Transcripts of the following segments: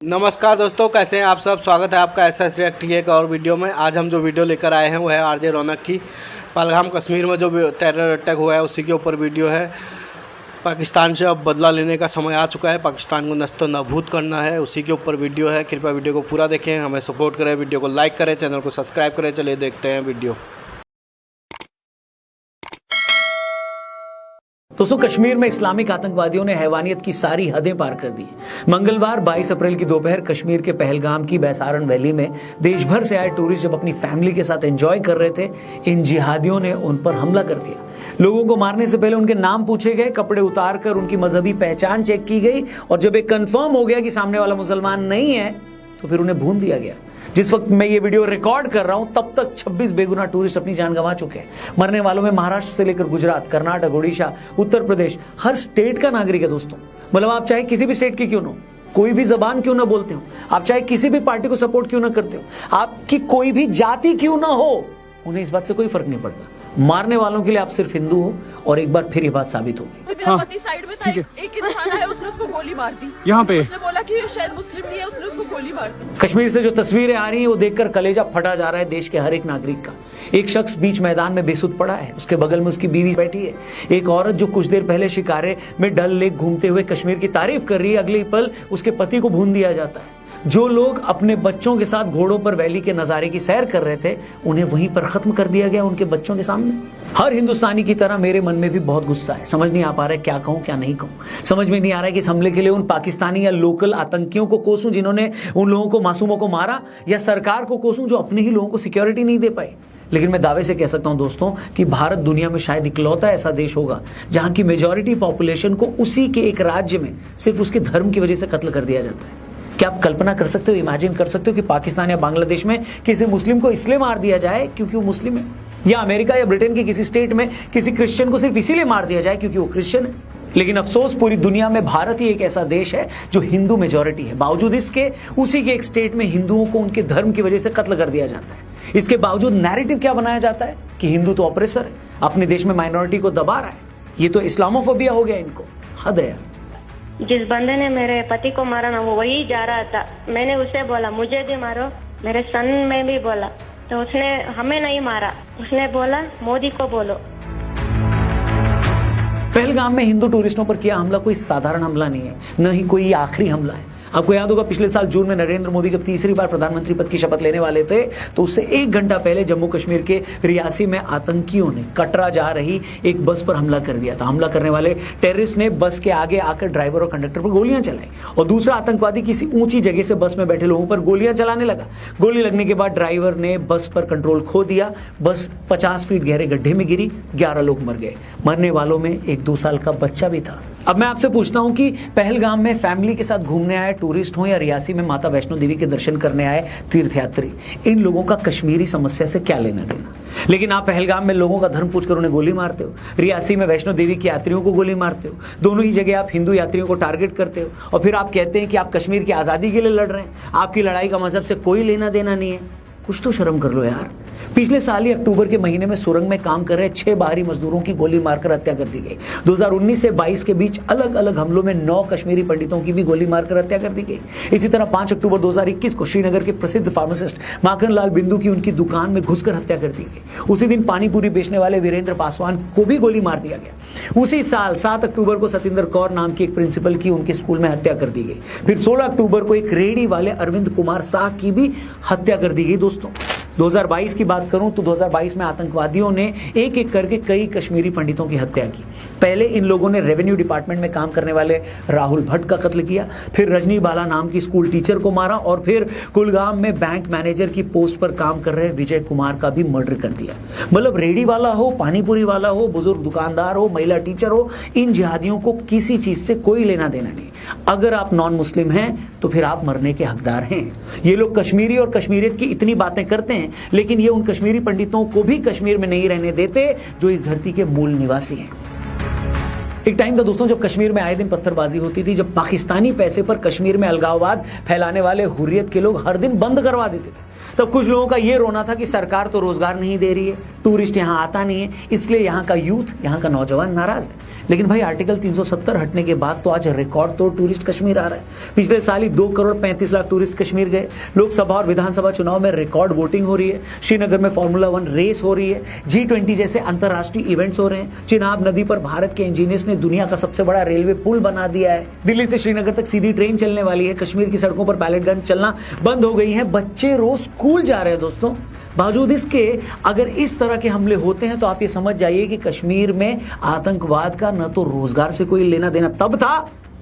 नमस्कार दोस्तों, कैसे हैं आप सब। स्वागत है आपका एसएस रिएक्ट की एक और वीडियो में। आज हम जो वीडियो लेकर आए हैं वो है आरजे रौनक की पहलगाम कश्मीर में जो टेरर अटैक हुआ है उसी के ऊपर वीडियो है। पाकिस्तान से अब बदला लेने का समय आ चुका है, पाकिस्तान को नस्त नाबूद करना है, उसी के ऊपर वीडियो है। कृपया वीडियो को पूरा देखें, हमें सपोर्ट करें, वीडियो को लाइक करें, चैनल को सब्सक्राइब करें। चलिए देखते हैं वीडियो। दोस्तों, कश्मीर में इस्लामिक आतंकवादियों ने हैवानियत की सारी हदें पार कर दी। मंगलवार 22 अप्रैल की दोपहर कश्मीर के पहलगाम की बैसारन वैली में देश भर से आए टूरिस्ट जब अपनी फैमिली के साथ एंजॉय कर रहे थे, इन जिहादियों ने उन पर हमला कर दिया। लोगों को मारने से पहले उनके नाम पूछे गए, कपड़े उतार कर उनकी मजहबी पहचान चेक की गई और जब एक कंफर्म हो गया कि सामने वाला मुसलमान नहीं है तो फिर उन्हें भून दिया गया। जिस वक्त मैं ये वीडियो रिकॉर्ड कर रहा हूं तब तक 26 बेगुनाह टूरिस्ट अपनी जान गंवा चुके हैं। मरने वालों में महाराष्ट्र से लेकर गुजरात, कर्नाटक, ओडिशा, उत्तर प्रदेश, हर स्टेट का नागरिक है दोस्तों। मतलब आप चाहे किसी भी स्टेट के क्यों ना हो, कोई भी जबान क्यों ना बोलते हो, आप चाहे किसी भी पार्टी को सपोर्ट क्यों ना करते हो, आपकी कोई भी जाति क्यों ना हो, उन्हें इस बात से कोई फर्क नहीं पड़ता। मारने वालों के लिए आप सिर्फ हिंदू हो और एक बार फिर ये बात साबित होगी। मेरा पति साइड में था, एक इंसान आया, उसने उसको गोली मार दी। यहाँ पे उसने बोला कि ये शायद मुस्लिम नहीं है, उसने उसको गोली मार दी। कश्मीर से जो तस्वीरें आ रही हैं वो देखकर कलेजा फटा जा रहा है देश के हर एक नागरिक का। एक शख्स बीच मैदान में बेसुध पड़ा है, उसके बगल में उसकी बीवी बैठी है। एक औरत जो कुछ देर पहले शिकारे में डल लेक घूमते हुए कश्मीर की तारीफ कर रही है, अगले पल उसके पति को भून दिया जाता है। जो लोग अपने बच्चों के साथ घोड़ों पर वैली के नजारे की सैर कर रहे थे, उन्हें वहीं पर खत्म कर दिया गया उनके बच्चों के सामने। हर हिंदुस्तानी की तरह मेरे मन में भी बहुत गुस्सा है। समझ नहीं आ पा रहा है क्या कहूं क्या नहीं कहूं। समझ में नहीं आ रहा है कि इस हमले के लिए उन पाकिस्तानी या लोकल आतंकियों को कोसूं जिन्होंने उन लोगों को, मासूमों को मारा, या सरकार को कोसूं जो अपने ही लोगों को सिक्योरिटी नहीं दे पाई। लेकिन मैं दावे से कह सकता हूं दोस्तों कि भारत दुनिया में शायद इकलौता ऐसा देश होगा जहां की मेजॉरिटी पॉपुलेशन को उसी के एक राज्य में सिर्फ उसके धर्म की वजह से कत्ल कर दिया जाता है। क्या आप कल्पना कर सकते हो, इमेजिन कर सकते हो कि पाकिस्तान या बांग्लादेश में किसी मुस्लिम को इसलिए मार दिया जाए क्योंकि वो मुस्लिम है, या अमेरिका या ब्रिटेन के किसी स्टेट में किसी क्रिश्चियन को सिर्फ इसीलिए मार दिया जाए क्योंकि वो क्रिश्चियन है। लेकिन अफसोस, पूरी दुनिया में भारत ही एक ऐसा देश है जो हिंदू मेजॉरिटी है। बावजूद इसके उसी के एक स्टेट में हिंदुओं को उनके धर्म की वजह से कत्ल कर दिया जाता है। इसके बावजूद नैरेटिव क्या बनाया जाता है कि हिंदू तो ऑपरेसर है, अपने देश में माइनॉरिटी को दबा रहा है। ये तो इस्लामोफोबिया हो गया इनको, हद है यार। जिस बंदे ने मेरे पति को मारा ना, वो वही जा रहा था। मैंने उसे बोला मुझे भी मारो, मेरे सन में भी बोला, तो उसने हमें नहीं मारा, उसने बोला मोदी को बोलो। पहलगाम में हिंदू टूरिस्टों पर किया हमला कोई साधारण हमला नहीं है, न ही कोई आखिरी हमला है। आपको याद होगा पिछले साल जून में नरेंद्र मोदी जब तीसरी बार प्रधानमंत्री पद की शपथ लेने वाले थे तो उससे 1 घंटा पहले जम्मू कश्मीर के रियासी में आतंकियों ने कटरा जा रही एक बस पर हमला कर दिया था। हमला करने वाले टेररिस्ट ने बस के आगे आकर ड्राइवर और कंडक्टर पर गोलियां चलाई और दूसरा आतंकवादी किसी ऊंची जगह से बस में बैठे लोगों पर गोलियां चलाने लगा। गोली लगने के बाद ड्राइवर ने बस पर कंट्रोल खो दिया, बस 50 फीट गहरे गड्ढे में गिरी, 11 लोग मर गए। मरने वालों में एक 2 साल का बच्चा भी था। अब मैं आपसे पूछता हूं कि पहलगाम में फैमिली के साथ घूमने आए टूरिस्ट हो या रियासी में माता वैष्णो देवी के दर्शन करने आए तीर्थयात्री, इन लोगों का कश्मीरी समस्या से क्या लेना देना। लेकिन आप पहलगाम में लोगों का धर्म पूछकर उन्हें गोली मारते हो, रियासी में वैष्णो देवी के यात्रियों को गोली मारते हो। दोनों ही जगह आप हिंदू यात्रियों को टारगेट करते हो और फिर आप कहते हैं कि आप कश्मीर की आजादी के लिए लड़ रहे हैं, आपकी लड़ाई का मजहब से कोई लेना देना नहीं है। कुछ तो शर्म कर लो यार। पिछले साल ही अक्टूबर के महीने में सुरंग में काम कर रहे 6 बाहरी मजदूरों की गोली मारकर हत्या कर दी गई। 2019 से 22 के बीच अलग अलग हमलों में 9 कश्मीरी पंडितों की भी गोली मारकर हत्या कर दी गई। इसी तरह 5 अक्टूबर 2021 को श्रीनगर के प्रसिद्ध फार्मासिस्ट माखन लाल बिंदु की उनकी दुकान में घुसकर हत्या कर दी गई। उसी दिन पानीपुरी बेचने वाले वीरेंद्र पासवान को भी गोली मार दिया गया। उसी साल 7 अक्टूबर को सतिंदर कौर नाम की एक प्रिंसिपल की उनके स्कूल में हत्या कर दी गई। फिर 16 अक्टूबर को एक रेहड़ी वाले अरविंद कुमार शाह की भी हत्या कर दी गई। दोस्तों 2022 की बात करूं तो 2022 में आतंकवादियों ने एक एक करके कई कश्मीरी पंडितों की हत्या की। पहले इन लोगों ने रेवेन्यू डिपार्टमेंट में काम करने वाले राहुल भट्ट का कत्ल किया, फिर रजनी बाला नाम की स्कूल टीचर को मारा और फिर कुलगाम में बैंक मैनेजर की पोस्ट पर काम कर रहे विजय कुमार का भी मर्डर कर दिया। मतलब रेडी वाला हो, पानीपुरी वाला हो, बुजुर्ग दुकानदार हो, महिला टीचर हो, इन जिहादियों को किसी चीज से कोई लेना देना नहीं। अगर आप नॉन मुस्लिम हैं तो फिर आप मरने के हकदार हैं। ये लोग कश्मीरी और कश्मीरियत की इतनी बातें करते हैं लेकिन ये उन कश्मीरी पंडितों को भी कश्मीर में नहीं रहने देते जो इस धरती के मूल निवासी हैं। एक टाइम था दोस्तों जब कश्मीर में आए दिन पत्थरबाजी होती थी, जब पाकिस्तानी पैसे पर कश्मीर में अलगाववाद फैलाने वाले हुर्रियत के लोग हर दिन बंद करवा देते थे। तब कुछ लोगों का ये रोना था कि सरकार तो रोजगार नहीं दे रही है, टूरिस्ट यहाँ आता नहीं है, इसलिए यहाँ का यूथ, यहाँ का नौजवान नाराज है। लेकिन भाई आर्टिकल 370 हटने के बाद तो आज रिकॉर्ड तोड़ टूरिस्ट कश्मीर आ रहा है। पिछले साल ही 2,35,00,000 टूरिस्ट कश्मीर गए। लोकसभा और विधानसभा चुनाव में रिकॉर्ड वोटिंग हो रही है। श्रीनगर में फॉर्मूला 1 रेस हो रही है। G20 जैसे अंतर्राष्ट्रीय इवेंट्स हो रहे हैं। चिनाब नदी पर भारत के इंजीनियर्स ने दुनिया का सबसे बड़ा रेलवे पुल बना दिया है। दिल्ली से श्रीनगर तक सीधी ट्रेन चलने वाली है। कश्मीर की सड़कों पर पैलेट गन चलना बंद हो गई है। बच्चे रोज स्कूल जा रहे हैं दोस्तों। बावजूद इसके अगर इस तरह के हमले होते हैं तो आप ये समझ जाइए कि कश्मीर में आतंकवाद का न तो रोजगार से कोई लेना देना तब था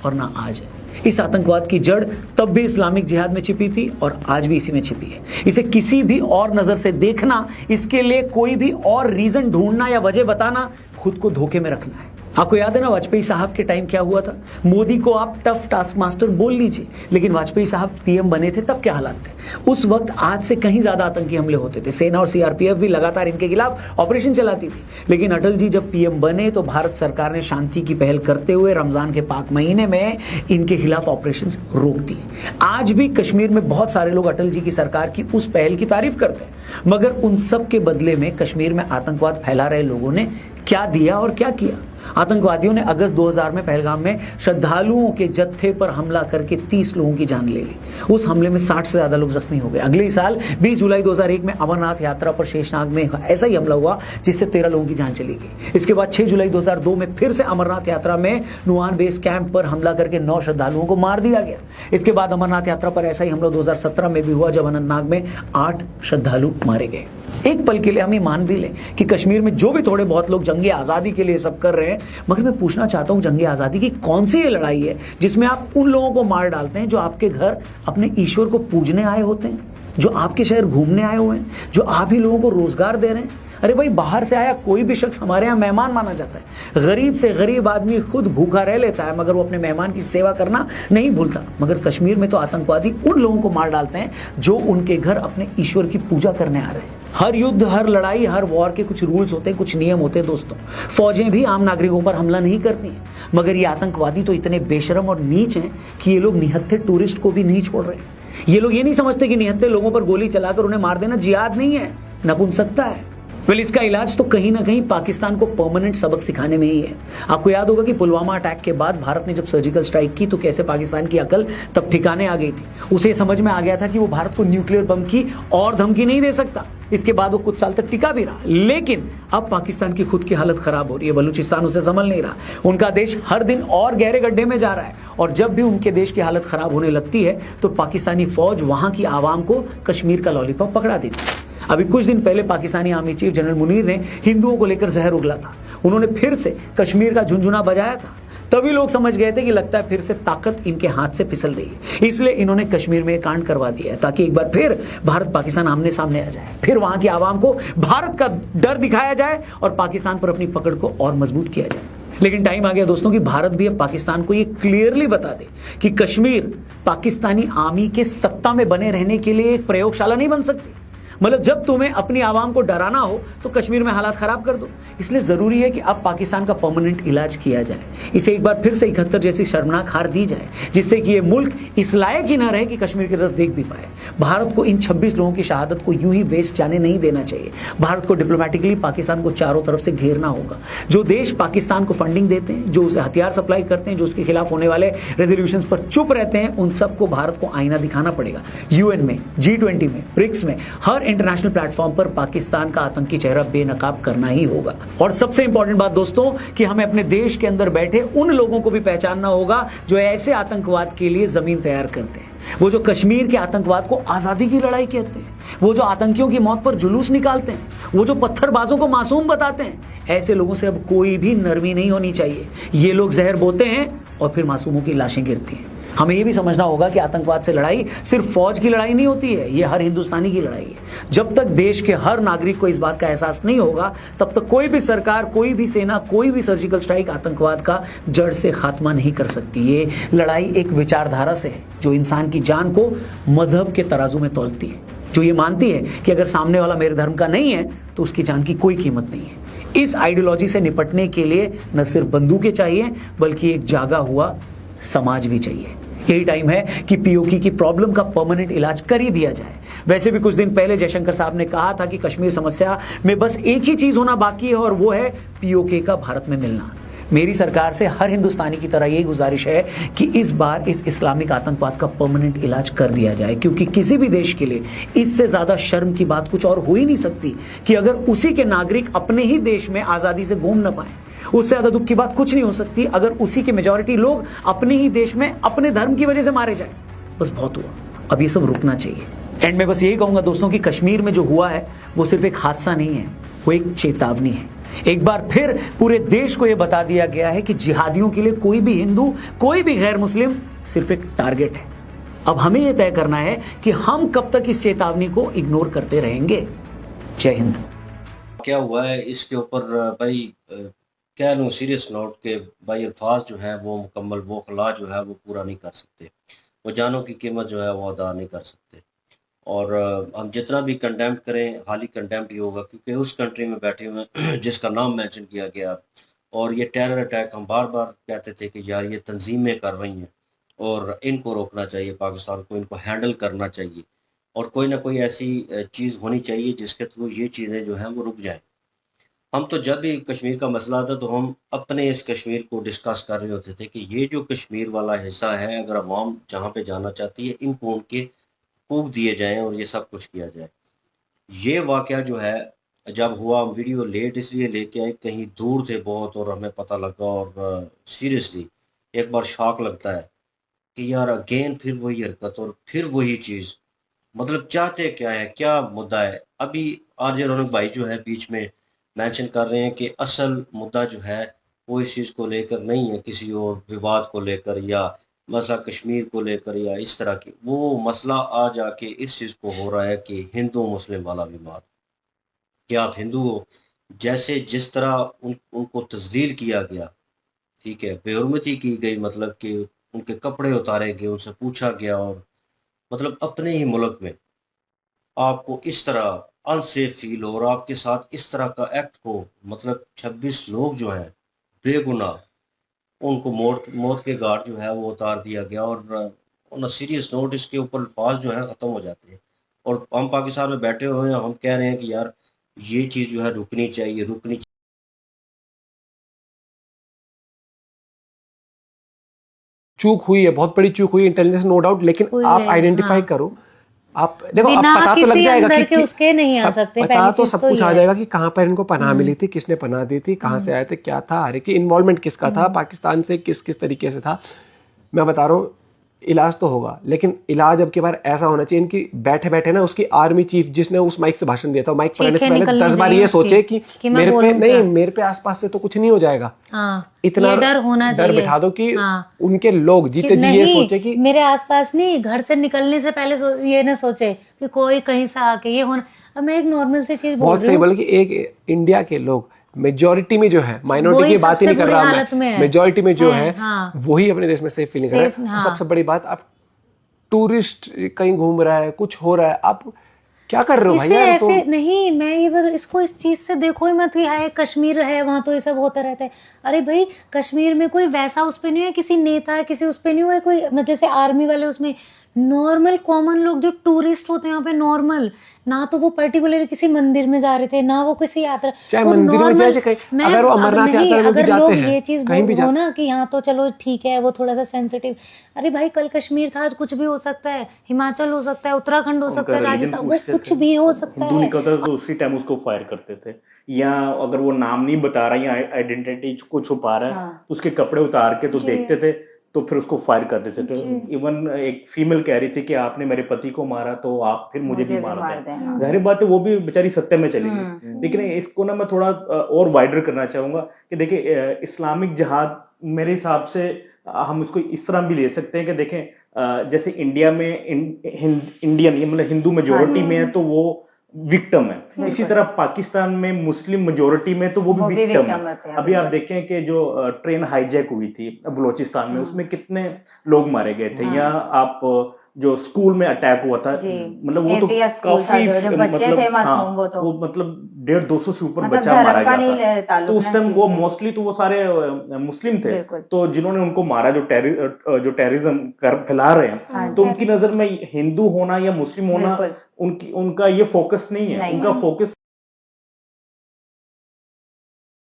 और ना आज है। इस आतंकवाद की जड़ तब भी इस्लामिक जिहाद में छिपी थी और आज भी इसी में छिपी है। इसे किसी भी और नजर से देखना, इसके लिए कोई भी और रीजन ढूंढना या वजह बताना, खुद को धोखे में रखना है। आपको याद है ना वाजपेयी साहब के टाइम क्या हुआ था? मोदी को आप टफ टास्क मास्टर बोल लीजिए, लेकिन वाजपेयी साहब पीएम बने थे तब क्या हालात थे? उस वक्त आज से कहीं ज्यादा आतंकी हमले होते थे। सेना और सीआरपीएफ भी लगातार इनके खिलाफ ऑपरेशन चलाती थी। लेकिन अटल जी जब पीएम बने तो भारत सरकार ने शांति की पहल करते हुए रमजान के पाक महीने में इनके खिलाफ ऑपरेशन रोक दिए। आज भी कश्मीर में बहुत सारे लोग अटल जी की सरकार की उस पहल की तारीफ करते हैं, मगर उन सब के बदले में कश्मीर में आतंकवाद फैला रहे लोगों ने क्या दिया और क्या किया? आतंकवादियों ने अगस्त 2000 में पहलगाम में श्रद्धालुओं के जत्थे पर हमला करके 30 लोगों की जान ले ली। उस हमले में 60 से ज्यादा लोग जख्मी हो गए। अगले साल 20 जुलाई 2001 में अमरनाथ यात्रा पर शेषनाग में ऐसा ही हमला हुआ जिससे 13 लोगों की जान चली गई। इसके बाद 6 जुलाई 2002 में फिर से अमरनाथ यात्रा में नुआन बेस कैंप पर हमला करके 9 श्रद्धालुओं को मार दिया गया। इसके बाद अमरनाथ यात्रा पर ऐसा ही हमला 2017 में भी हुआ जब अनंतनाग में 8 श्रद्धालु मारे गए। एक पल के लिए हम ये मान भी लें कि कश्मीर में जो भी थोड़े बहुत लोग जंगे आज़ादी के लिए सब कर रहे हैं, मगर मैं पूछना चाहता हूं जंगे आज़ादी की कौन सी ये लड़ाई है जिसमें आप उन लोगों को मार डालते हैं जो आपके घर अपने ईश्वर को पूजने आए होते हैं, जो आपके शहर घूमने आए हुए हैं, जो आप ही लोगों को रोजगार दे रहे हैं। अरे भाई, बाहर से आया कोई भी शख्स हमारे यहाँ मेहमान माना जाता है। गरीब से गरीब आदमी खुद भूखा रह लेता है मगर वो अपने मेहमान की सेवा करना नहीं भूलता। मगर कश्मीर में तो आतंकवादी उन लोगों को मार डालते हैं जो उनके घर अपने ईश्वर की पूजा करने आ रहे हैं। हर युद्ध, हर लड़ाई, हर वॉर के कुछ रूल्स होते हैं, कुछ नियम होते हैं दोस्तों। फौजें भी आम नागरिकों पर हमला नहीं करती हैं, मगर ये आतंकवादी तो इतने बेशरम और नीच हैं कि ये लोग निहत्थे टूरिस्ट को भी नहीं छोड़ रहे हैं। ये लोग ये नहीं समझते कि निहत्थे लोगों पर गोली चलाकर उन्हें मार देना जिहाद नहीं है, नपुंसकता है। इसका इलाज तो कहीं ना कहीं पाकिस्तान को परमानेंट सबक सिखाने में ही है। आपको याद होगा कि पुलवामा अटैक के बाद भारत ने जब सर्जिकल स्ट्राइक की तो कैसे पाकिस्तान की अकल तब ठिकाने आ गई थी। उसे समझ में आ गया था कि वो भारत को न्यूक्लियर बम की और धमकी नहीं दे सकता। इसके बाद वो कुछ साल तक टिका भी रहा, लेकिन अब पाकिस्तान की खुद की हालत खराब हो रही है। बलूचिस्तान उसे संभल नहीं रहा। उनका देश हर दिन और गहरे गड्ढे में जा रहा है, और जब भी उनके देश की हालत खराब होने लगती है तो पाकिस्तानी फौज वहां की आवाम को कश्मीर का लॉलीपॉप पकड़ा देती है। अभी कुछ दिन पहले Pakistani army chief general Munir ने हिंदुओं को लेकर जहर उगला था। उन्होंने फिर से कश्मीर का झुनझुना बजाया था। तभी लोग समझ गए थे कि लगता है फिर से ताकत इनके हाथ से फिसल रही है। इसलिए इन्होंने कश्मीर में कांड करवा दिया है ताकि एक बार फिर भारत पाकिस्तान आमने सामने आ जाए, फिर वहां की आवाम को भारत का डर दिखाया जाए और पाकिस्तान पर अपनी पकड़ को और मजबूत किया जाए। लेकिन टाइम आ गया दोस्तों कि भारत भी अब पाकिस्तान को ये क्लियरली बता दे कि कश्मीर पाकिस्तानी आर्मी के सत्ता में बने रहने के लिए एक प्रयोगशाला नहीं बन सकती। मतलब जब तुम्हें अपनी आवाम को डराना हो तो कश्मीर में हालात खराब कर दो। इसलिए जरूरी है कि अब पाकिस्तान का परमानेंट इलाज किया जाए। इसे एक बार फिर से 71 जैसी शर्मनाक हार दी जाए, जिससे कि ये मुल्क इस लायक ही ना रहे कि कश्मीर की तरफ देख भी पाए। भारत को इन 26 लोगों की शहादत को यूं ही वेस्ट जाने नहीं देना चाहिए। भारत को डिप्लोमेटिकली पाकिस्तान को चारों तरफ से घेरना होगा। जो देश पाकिस्तान को फंडिंग देते हैं, जो उसे हथियार सप्लाई करते हैं, जो उसके खिलाफ होने वाले रेजोल्यूशंस पर चुप रहते हैं, उन सबको भारत को आईना दिखाना पड़ेगा। यूएन में, G20 में, ब्रिक्स में, हर इंटरनेशनल प्लेटफॉर्म पर पाकिस्तान का आतंकी चेहरा बेनकाब करना ही होगा। और सबसे इंपॉर्टेंट बात दोस्तों कि हमें अपने देश के अंदर बैठे उन लोगों को भी पहचानना होगा जो ऐसे आतंकवाद के लिए जमीन तैयार करते हैं। वो जो कश्मीर के आतंकवाद को आजादी की लड़ाई कहते हैं, वो जो आतंकियों की मौत पर जुलूस निकालते हैं, वो जो पत्थरबाजों को मासूम बताते हैं, ऐसे लोगों से अब कोई भी नरमी नहीं होनी चाहिए। ये लोग जहर बोते हैं और फिर मासूमों की लाशें गिरती हैं। हमें यह भी समझना होगा कि आतंकवाद से लड़ाई सिर्फ फौज की लड़ाई नहीं होती है, यह हर हिंदुस्तानी की लड़ाई है। जब तक देश के हर नागरिक को इस बात का एहसास नहीं होगा, तब तक कोई भी सरकार, कोई भी सेना, कोई भी सर्जिकल स्ट्राइक आतंकवाद का जड़ से खात्मा नहीं कर सकती। ये लड़ाई एक विचारधारा से है जो इंसान की जान को मजहब के तराजू में तौलती है, जो ये मानती है कि अगर सामने वाला मेरे धर्म का नहीं है तो उसकी जान की कोई कीमत नहीं है। इस आइडियोलॉजी से निपटने के लिए न सिर्फ बंदूकें चाहिए बल्कि एक जागा हुआ समाज भी चाहिए। यही टाइम है कि पीओके की प्रॉब्लम का परमानेंट इलाज कर ही दिया जाए। वैसे भी कुछ दिन पहले जयशंकर साहब ने कहा था कि कश्मीर समस्या में बस एक ही चीज होना बाकी है और वो है पीओके का भारत में मिलना। मेरी सरकार से हर हिंदुस्तानी की तरह यही गुजारिश है कि इस बार इस इस्लामिक आतंकवाद का परमानेंट इलाज कर दिया जाए, क्योंकि किसी भी देश के लिए इससे ज्यादा शर्म की बात कुछ और हो ही नहीं सकती कि अगर उसी के नागरिक अपने ही देश में आजादी से घूम न पाए। उससे ज्यादा दुख की बात कुछ नहीं हो सकती अगर उसी के मेजॉरिटी लोग अपने ही देश में अपने धर्म की वजह से मारे जाए। बस बहुत हुआ, अब ये सब रुकना चाहिए। एंड मैं बस यही कहूंगा दोस्तों कि कश्मीर में जो हुआ है वो सिर्फ एक हादसा नहीं है, वो एक चेतावनी है। एक बार फिर पूरे देश को यह बता दिया गया है कि जिहादियों के लिए कोई भी हिंदू, कोई भी गैर मुस्लिम सिर्फ एक टारगेट है। अब हमें यह तय करना है कि हम कब तक इस चेतावनी को इग्नोर करते रहेंगे। जय हिंद। क्या हुआ है इसके ऊपर भाई कह लूँ सीरियस नोट के भाई अल्फाज जो है वो मुकम्मल वो खला जो है वो पूरा नहीं कर सकते, वो जानों की कीमत जो है वो अदा नहीं कर सकते। और हम जितना भी कंडेम करें हाली कंडेम ही होगा, क्योंकि उस कंट्री में बैठे हुए जिसका नाम मेंशन किया गया और ये टेरर अटैक हम बार बार कहते थे कि यार ये तंजीमें कर रही हैं और इनको रोकना चाहिए, पाकिस्तान को इनको हैंडल करना चाहिए और कोई ना कोई ऐसी चीज़ होनी चाहिए जिसके थ्रू ये चीज़ें जो हैं वो रुक जाएं। हम तो जब भी कश्मीर का मसला आता तो हम अपने इस कश्मीर को डिस्कस कर रहे होते थे कि ये जो कश्मीर वाला हिस्सा है, अगर अवाम जहाँ पे जाना चाहती है इनको उनके फूक दिए जाएं और ये सब कुछ किया जाए। ये वाक़या जो है जब हुआ, वीडियो लेट इसलिए लेके आए, कहीं दूर थे बहुत और हमें पता लगा और सीरियसली एक बार शॉक लगता है कि यार अगेन फिर वही हरकत और फिर वही चीज़। मतलब चाहते क्या है, क्या मुद्दा है? अभी आरजे रौनक भाई जो है बीच में मेंशन कर रहे हैं कि असल मुद्दा जो है वो इस चीज़ को लेकर नहीं है, किसी और विवाद को लेकर या मसला कश्मीर को लेकर या इस तरह की, वो मसला आ जाके इस चीज़ को हो रहा है कि हिंदू मुस्लिम वाला विवाद कि आप हिंदू हो, जैसे जिस तरह उनको तजलील किया गया, ठीक है, बेहुरमती की गई, मतलब कि उनके कपड़े उतारे गए, उनसे पूछा गया और मतलब अपने ही मुल्क में आपको इस तरह अनसेफ फील हो और आपके साथ इस तरह का एक्ट हो, मतलब 26 लोग जो हैं बेगुनाह उनको मौत के घाट जो है वो उतार दिया गया। और ऑन अ सीरियस नोट इसके ऊपर अल्फाज जो है ख़त्म हो जाते हैं और हम पाकिस्तान में बैठे हुए हैं, हम कह रहे हैं कि यार ये चीज़ जो है रुकनी चाहिए, रुकनी चाहिए। चूक हुई है, बहुत बड़ी चूक हुई, इंटेलिजेंस नो डाउट, लेकिन आप आइडेंटिफाई करो। आप देखो, अब पता तो लग जाएगा कि उसके नहीं आ सकते, पता तो सब कुछ आ जाएगा कि कहाँ पर इनको पनाह मिली थी, किसने पनाह दी थी, कहाँ से आए थे, क्या था, हर एक चीज इन्वॉल्वमेंट किसका था, पाकिस्तान से किस किस तरीके से था। मैं बता रहा हूँ इलाज तो होगा, लेकिन इलाज अब की बार ऐसा होना चाहिए इनकी बैठे बैठे ना उसकी आर्मी चीफ जिसने उस माइक से भाषण दिया था, माइक पढ़ने से पहले 10 बार ये सोचे कि मेरे पे नहीं, मेरे पे आसपास से तो कुछ नहीं हो जाएगा। इतना डर होना चाहिए, डर बिठा दो कि उनके लोग जीते जी ये सोचे कि मेरे आसपास नहीं, घर से निकलने से पहले ये ना सोचे कि कोई कहीं से आके ये होना। अब मैं एक नॉर्मल सी चीज बहुत सही बोला कि एक इंडिया के लोग मेजॉरिटी में जो है, माइनॉरिटी की बात ही नहीं कर रहा मैं, मेजॉरिटी में जो है वही अपने देश में सेफ फीलिंग कर रहा है। सबसे बड़ी बात, आप टूरिस्ट कहीं घूम रहा है, कुछ हो रहा है, आप क्या कर रहे हो भाई यार? ऐसे नहीं, मैं ये इसको इस चीज से देखो ही मत कि हाय कश्मीर है वहां तो ये सब होता रहता है। अरे भाई कश्मीर में कोई वैसा उस पे नहीं है, किसी नेता है किसी उस पे नहीं हुआ कोई, मतलब जैसे आर्मी वाले, उसमें नॉर्मल कॉमन लोग जो टूरिस्ट होते हैं यहाँ पे, नॉर्मल ना तो वो पर्टिकुलर किसी मंदिर में जा रहे थे ना वो किसी यात्रा, चाहे मंदिर में जाए कहीं, अगर वो अमरनाथ यात्रा में भी जाते हैं, ये चीज हो ना कि यहाँ तो चलो ठीक है वो थोड़ा सा सेंसिटिव। अरे भाई कल कश्मीर था, आज कुछ भी हो सकता है, हिमाचल हो सकता है, उत्तराखंड हो सकता है, राजस्थान, वो कुछ भी हो सकता है। निकलता तो उसी टाइम उसको फायर करते थे, या अगर वो नाम नहीं बता रहा या आइडेंटिटी को छुपा रहा है उसके कपड़े उतार के तो देखते थे तो फिर उसको फायर कर देते थे। इवन एक फीमेल कह रही थी कि आपने मेरे पति को मारा तो आप फिर मुझे भी मार दें। जाहिर बात है वो भी बेचारी सत्य में चली गई। लेकिन इसको ना मैं थोड़ा और वाइडर करना चाहूंगा कि देखिए इस्लामिक जिहाद मेरे हिसाब से हम इसको इस तरह भी ले सकते हैं कि देखें जैसे इंडिया में इंडियन मतलब हिंदू मेजोरिटी में है तो वो विक्टिम है, इसी तरह पाकिस्तान में मुस्लिम मेजोरिटी में तो वो भी विक्टिम है। अभी आप देखें कि जो ट्रेन हाईजैक हुई थी बलूचिस्तान में, उसमें कितने लोग मारे गए थे। या आप जो स्कूल में अटैक हुआ था, जी, मतलब वो तो APS स्कूल था, काफी जो बच्चे मतलब थे मासूम, हाँ, वो तो मतलब 150-200 से ऊपर मतलब बच्चा धर्म मारा का गया नहीं था। तो उस ताल्लुक टाइम ना वो इससे। मोस्टली तो वो सारे मुस्लिम थे, बिल्कुल। तो जिन्होंने उनको मारा, जो टेररिज्म कर फैला रहे हैं, हाँ तो जी। उनकी नजर में हिंदू होना या मुस्लिम होना बिल्कुल। उनका ये फोकस नहीं है, नहीं। उनका फोकस